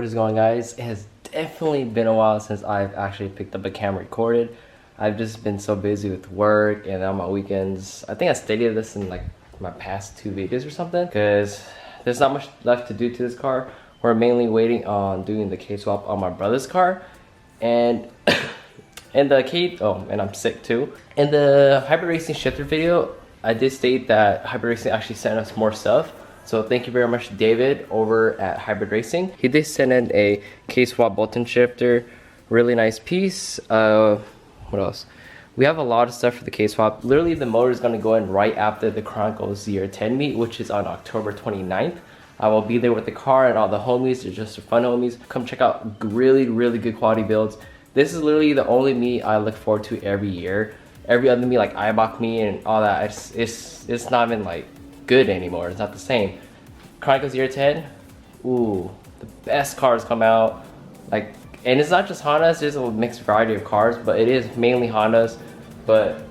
What is going, guys? It has definitely been a while since I've actually picked up a camera and recorded. I've just been so busy with work and on my weekends. I think I stated this in like my past 2 videos or something, because there's not much left to do to this car. We're mainly waiting on doing the KSwap on my brother's car, and and I'm sick too. In the Hybrid Racing shifter video, I did state that Hybrid Racing actually sent us more stuff. So thank you very much, David, over at Hybrid Racing. He did send in a KSwap bolt-in shifter, really nice piece. What else? We have a lot of stuff for the KSwap. Literally, the motor is going to go in right after the Chronicles Year 10 meet, which is on October 29th. I will be there with the car and all the homies. They're just fun homies. Come check out really good quality builds. This is literally the only meet I look forward to every year. Every other meet, like IBOC meet and all that, it's not even like good anymore. It's not the same. Chronicles Year 10, ooh, the best cars come out. Like, and it's not just Hondas, there's a mixed variety of cars, but it is mainly Hondas. But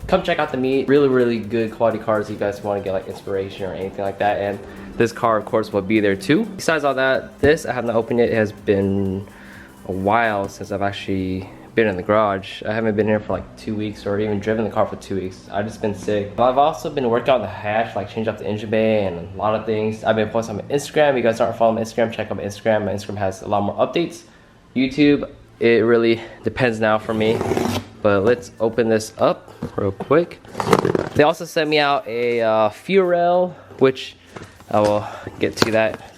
come check out the meet. Really good quality cars if you guys want to get like inspiration or anything like that. And this car, of course, will be there too. Besides all that, this I have not opened it. It has been a while since I've actually been in the garage. I haven't been here for like 2 weeks or even driven the car for 2 weeks. I've just been sick. But I've also been working on the hatch, like change up the engine bay and a lot of things. I've been posting on my Instagram. If you guys aren't following my Instagram, check out my Instagram. My Instagram has a lot more updates. YouTube, it really depends now for me. But let's open this up real quick. They also sent me out a fuel rail, which I will get to that.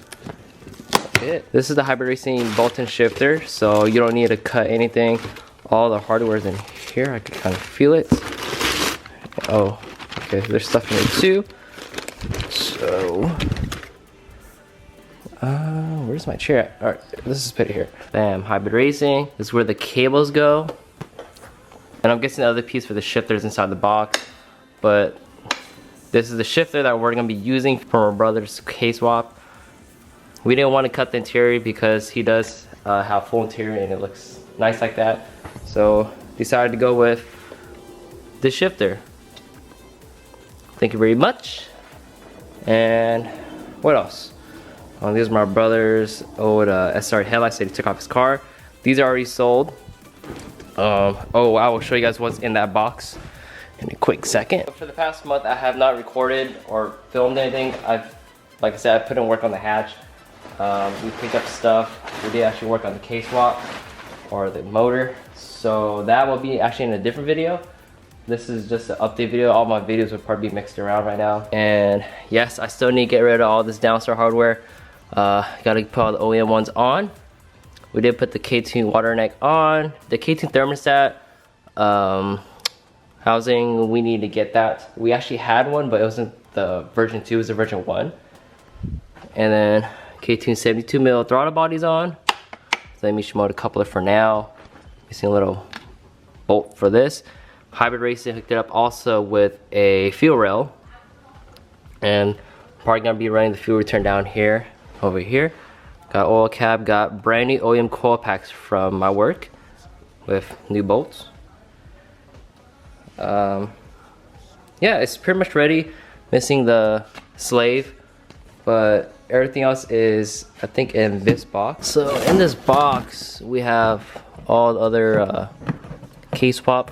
This is the Hybrid Racing bolt-in shifter, so you don't need to cut anything. All the hardware is in here. I can kind of feel it. Oh, okay, there's stuff in here too. So, where's my chair at? All right, this is put here. Bam, Hybrid Racing. This is where the cables go. And I'm guessing the other piece for the shifter is inside the box. But this is the shifter that we're gonna be using for my brother's KSwap. We didn't want to cut the interior because he does have full interior and it looks nice like that. So decided to go with the shifter. Thank you very much. And what else? These are my brother's old SR headlights that he took off his car. These are already sold. Oh, I will show you guys what's in that box in a quick second. For the past month, I have not recorded or filmed anything. Like I said, I put in work on the hatch. We picked up stuff. We did actually work on the KSwap or the motor. So that will be actually in a different video. This is just an update video. All my videos will probably be mixed around right now. And yes, I still need to get rid of all this downstar hardware. Gotta put all the OEM ones on. We did put the K-Tune water neck on. The K-Tune thermostat housing, we need to get that. We actually had one, but it wasn't the version 2, it was the version 1. And then K-Tune 72mm throttle bodies on. So let me show the coupler for now. Missing a little bolt for this. Hybrid Racing hooked it up also with a fuel rail. And probably gonna be running the fuel return down here, over here. Got oil cap, got brand new OEM coil packs from my work with new bolts. Yeah, it's pretty much ready. Missing the slave, but everything else is, I think, in this box. So in this box, we have all the other KSwap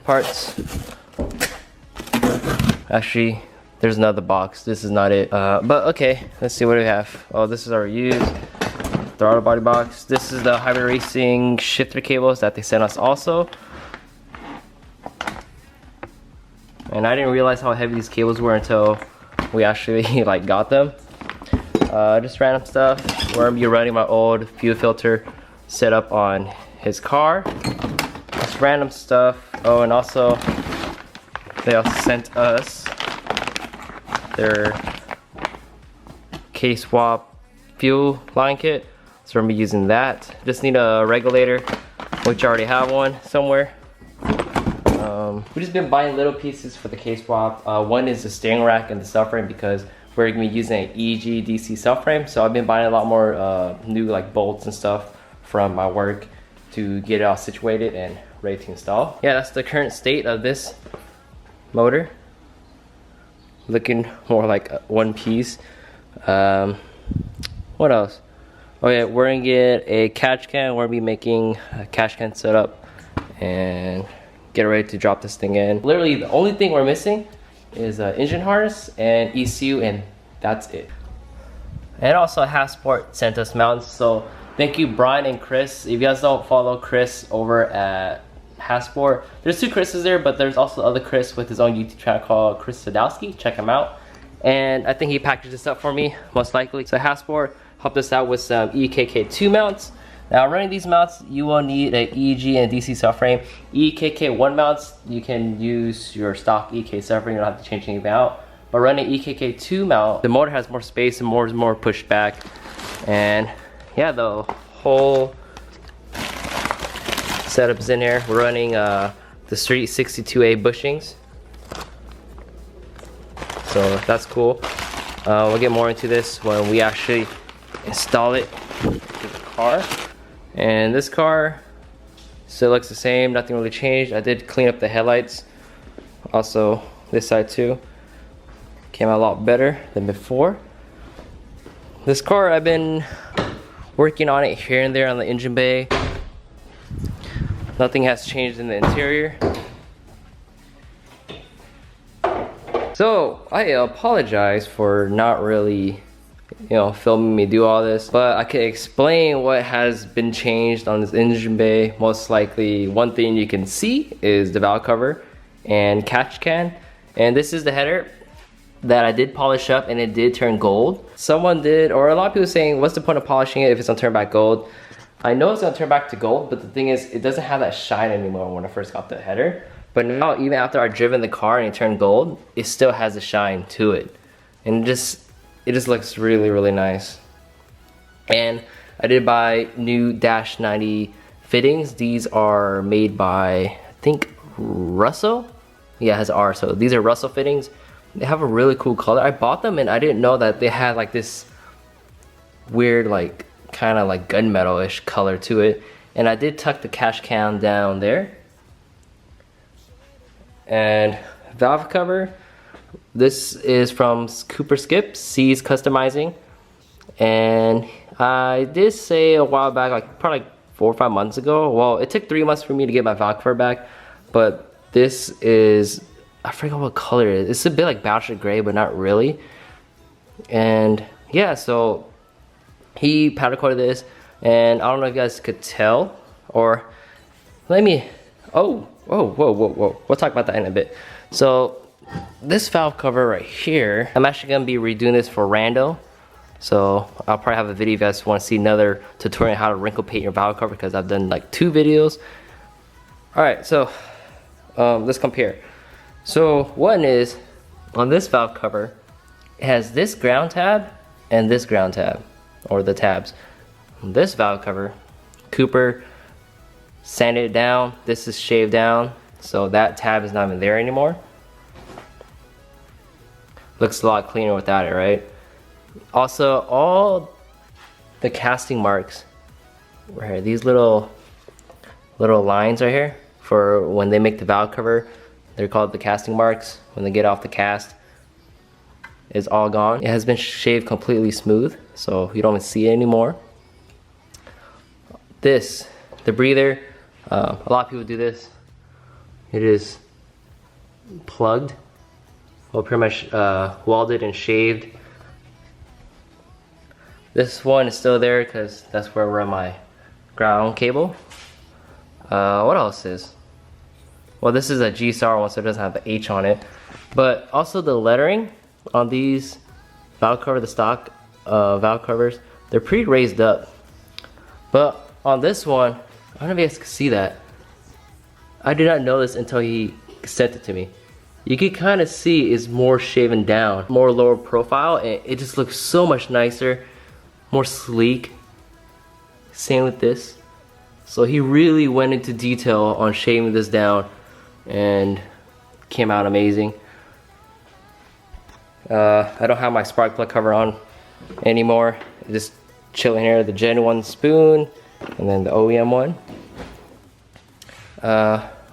parts. Actually, there's another box. This is not it. But okay, let's see what do we have. Oh, this is our used throttle body box. This is the Hybrid Racing shifter cables that they sent us also. And I didn't realize how heavy these cables were until we actually like got them. Just random stuff. We're gonna be running my old fuel filter set up on his car. Just random stuff. Oh, and also they also sent us their KSwap fuel line kit. So we're gonna be using that. Just need a regulator, which I already have one somewhere. We've just been buying little pieces for the KSwap. One is the steering rack and the subframe because we're gonna be using an EG DC subframe. So I've been buying a lot more new like bolts and stuff from my work to get it all situated and ready to install. Yeah, that's the current state of this motor. Looking more like one piece. What else? Okay, we're gonna get a catch can. We're gonna be making a catch can setup and get ready to drop this thing in. Literally, the only thing we're missing is engine harness and ECU, and that's it. And also, Hasport sent us mounts, so thank you, Brian and Chris. If you guys don't follow Chris over at Hasport, there's two Chris's there, but there's also the other Chris with his own YouTube channel called Chris Sadowski. Check him out. And I think he packaged this up for me, most likely. So Hasport helped us out with some EKK2 mounts. Now, running these mounts, you will need an EG and DC subframe. EKK1 mounts, you can use your stock EK subframe. You don't have to change anything out. But running EKK2 mount, the motor has more space and more is more pushed back. And yeah, the whole setup is in here. We're running the Street 62A bushings. So that's cool. We'll get more into this when we actually install it to the car. And this car still looks the same, nothing really changed. I did clean up the headlights. Also this side too. Came out a lot better than before. This car, I've been working on it here and there on the engine bay. Nothing has changed in the interior. So I apologize for not really, filming me do all this, but I can explain what has been changed on this engine bay. Most likely, one thing you can see is the valve cover and catch can, and this is the header that I did polish up, and it did turn gold. Someone did, or a lot of people saying, what's the point of polishing it if it's gonna turn back gold? I know it's gonna turn back to gold, but the thing is, it doesn't have that shine anymore when I first got the header. But now, even after I've driven the car and it turned gold, it still has a shine to it. And it just looks really, really nice. And I did buy new Dash 90 fittings. These are made by, I think, Russell? Yeah, it has R, so these are Russell fittings. They have a really cool color. I bought them and I didn't know that they had like this weird, like, kind of like gunmetal-ish color to it. And I did tuck the catch can down there. And valve cover, this is from Cooper Skip, C's Customizing. And I did say a while back, like probably like 4 or 5 months ago, well, it took 3 months for me to get my valve cover back, but this is, I forgot what color it is. It's a bit like Battleship Gray, but not really. And yeah, so he powder coated this, and I don't know if you guys could tell, or let me, whoa, we'll talk about that in a bit. So this valve cover right here, I'm actually gonna be redoing this for rando. So I'll probably have a video if you guys want to see another tutorial on how to wrinkle paint your valve cover, because I've done like 2 videos. Alright, so let's compare. So one is, on this valve cover, it has this ground tab and this ground tab, or the tabs. On this valve cover, Cooper sanded it down. This is shaved down, so that tab is not even there anymore. Looks a lot cleaner without it, right? Also, all the casting marks were here. These little lines right here for when they make the valve cover. They're called the casting marks. When they get off the cast, it's all gone. It has been shaved completely smooth, so you don't even see it anymore. This, the breather, a lot of people do this. It is plugged, well, pretty much welded and shaved. This one is still there because that's where I run my ground cable. What else is? Well, this is a G-Star one, so it doesn't have the H on it. But also the lettering on these valve cover, the stock valve covers, they're pretty raised up. But on this one, I don't know if you guys can see that. I did not know this until he sent it to me. You can kind of see it's more shaven down, more lower profile, and it just looks so much nicer, more sleek. Same with this. So he really went into detail on shaving this down and came out amazing. I don't have my spark plug cover on anymore. Just chilling here, the Gen 1 spoon and then the OEM one.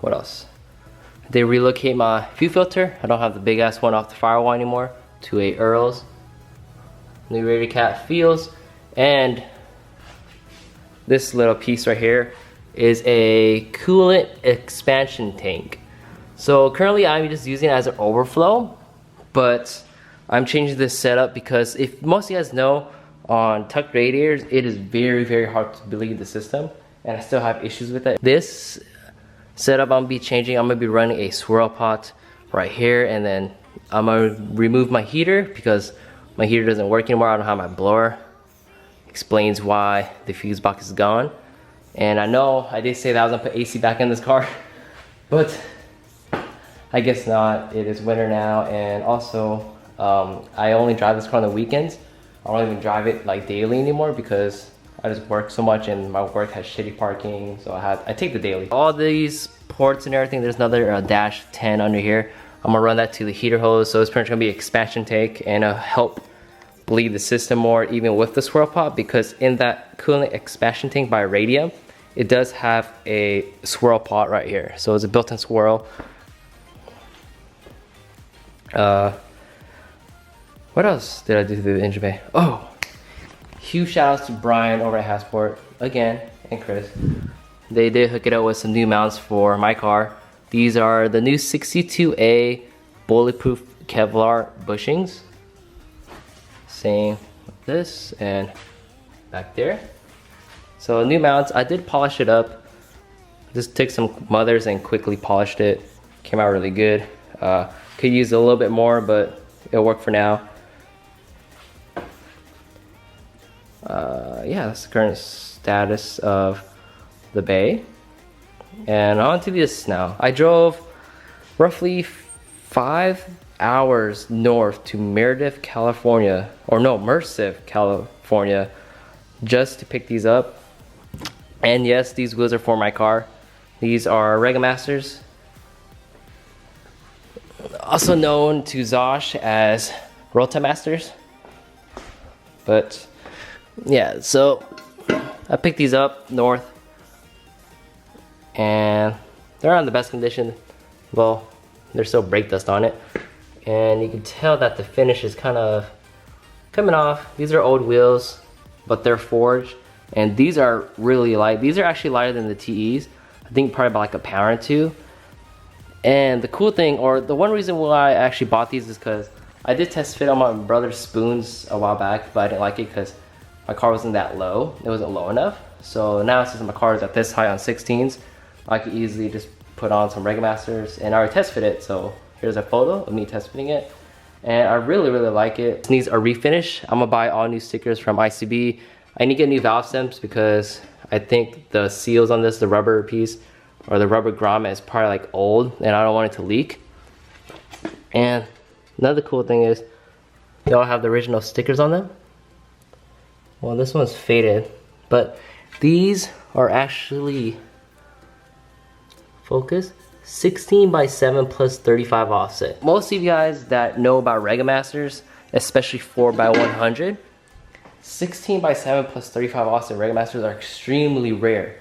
What else? They relocate my fuel filter. I don't have the big ass one off the firewall anymore to a Earls. New radiator cap feels, and this little piece right here is a coolant expansion tank. So currently I'm just using it as an overflow, but I'm changing this setup because if most of you guys know, on tucked radiators, it is very hard to bleed the system, and I still have issues with it. This setup I'm gonna be changing. I'm gonna be running a swirl pot right here, and then I'm gonna remove my heater because my heater doesn't work anymore. I don't have my blower. Explains why the fuse box is gone. And I know I did say that I was gonna put AC back in this car, but I guess not. It is winter now, and also I only drive this car on the weekends. I don't even drive it like daily anymore because I just work so much and my work has shitty parking, so I take the daily. All these ports and everything, there's another dash 10 under here. I'm gonna run that to the heater hose, so it's pretty much gonna be an expansion tank and help bleed the system more even with the swirl pot, because in that coolant expansion tank by Radium, it does have a swirl pot right here. So it's a built-in swirl. What else did I do to the engine bay? Oh, huge shout outs to Brian over at Hasport again, and Chris. They did hook it up with some new mounts for my car. These are the new 62A bulletproof Kevlar bushings. Same with this and back there. So new mounts, I did polish it up. Just took some mothers and quickly polished it. Came out really good. Could use a little bit more, but it'll work for now. Yeah, that's the current status of the bay. And on to this now. I drove roughly 5 hours north to Merced, California, just to pick these up. And yes, these wheels are for my car. These are Regamasters, also known to Zosh as Rotamasters. But yeah, so I picked these up north, and they're not in the best condition. Well, there's still brake dust on it, and you can tell that the finish is kind of coming off. These are old wheels, but they're forged, and these are really light. These are actually lighter than the TEs. I think probably by like a pound or two. And the cool thing, or the one reason why I actually bought these, is because I did test fit on my brother's spoons a while back, but I didn't like it because my car wasn't that low. It wasn't low enough. So now since my car is at this high on 16s, I could easily just put on some Regamasters, and I already test fit it. So here's a photo of me test fitting it, and I really like it. It needs a refinish. I'm gonna buy all new stickers from ICB. I need to get new valve stems because I think the seals on this, the rubber piece or the rubber grommet, is probably like old, and I don't want it to leak. And another cool thing is they all have the original stickers on them. Well, this one's faded, but these are actually, focus, 16x7 plus 35 offset. Most of you guys that know about Regamasters, especially 4x100, 16x7 plus 35 offset Regamasters are extremely rare.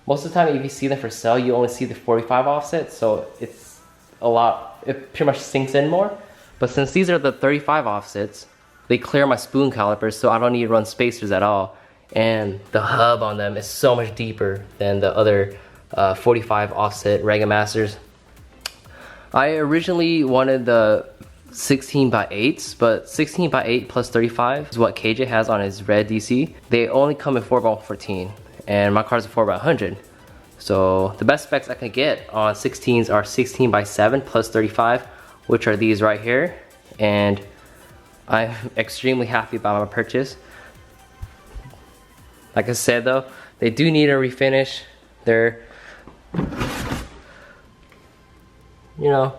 Most of the time, if you see them for sale, you only see the 45 offset, so it's a lot, it pretty much sinks in more. But since these are the 35 offsets, they clear my spoon calipers, so I don't need to run spacers at all. And the hub on them is so much deeper than the other 45 offset Regamasters. I originally wanted the 16x8s, but 16x8 plus 35 is what KJ has on his red DC. They only come in 4x14, and my car's a 4x100. So the best specs I can get on 16s are 16x7 plus 35, which are these right here. And I'm extremely happy about my purchase. Like I said though, they do need a refinish. They're, you know,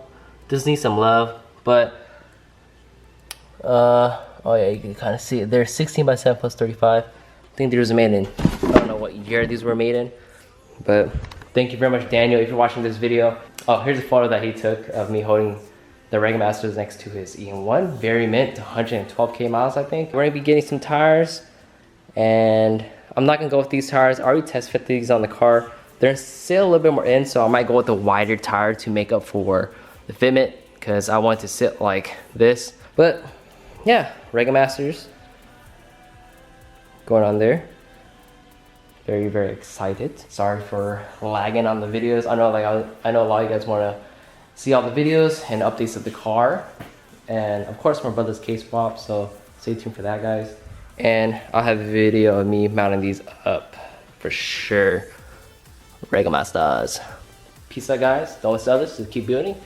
just need some love. But oh yeah, you can kind of see it. They're 16x7 plus 35. I think these were made in, I don't know what year these were made in. But thank you very much, Daniel, if you're watching this video. Oh, here's a photo that he took of me holding the Regamasters next to his EM1. Very mint, 112k miles, I think. We're gonna be getting some tires, and I'm not gonna go with these tires. I already test fit these on the car. They're still a little bit more in, so I might go with the wider tire to make up for the fitment, because I want it to sit like this. But yeah, Regamasters going on there. Very, very excited. Sorry for lagging on the videos. I know I know a lot of you guys want to see all the videos and updates of the car. And of course my brother's KSwap, so stay tuned for that, guys. And I'll have a video of me mounting these up for sure. Regamasters. Peace out, guys. Don't let others, just keep building.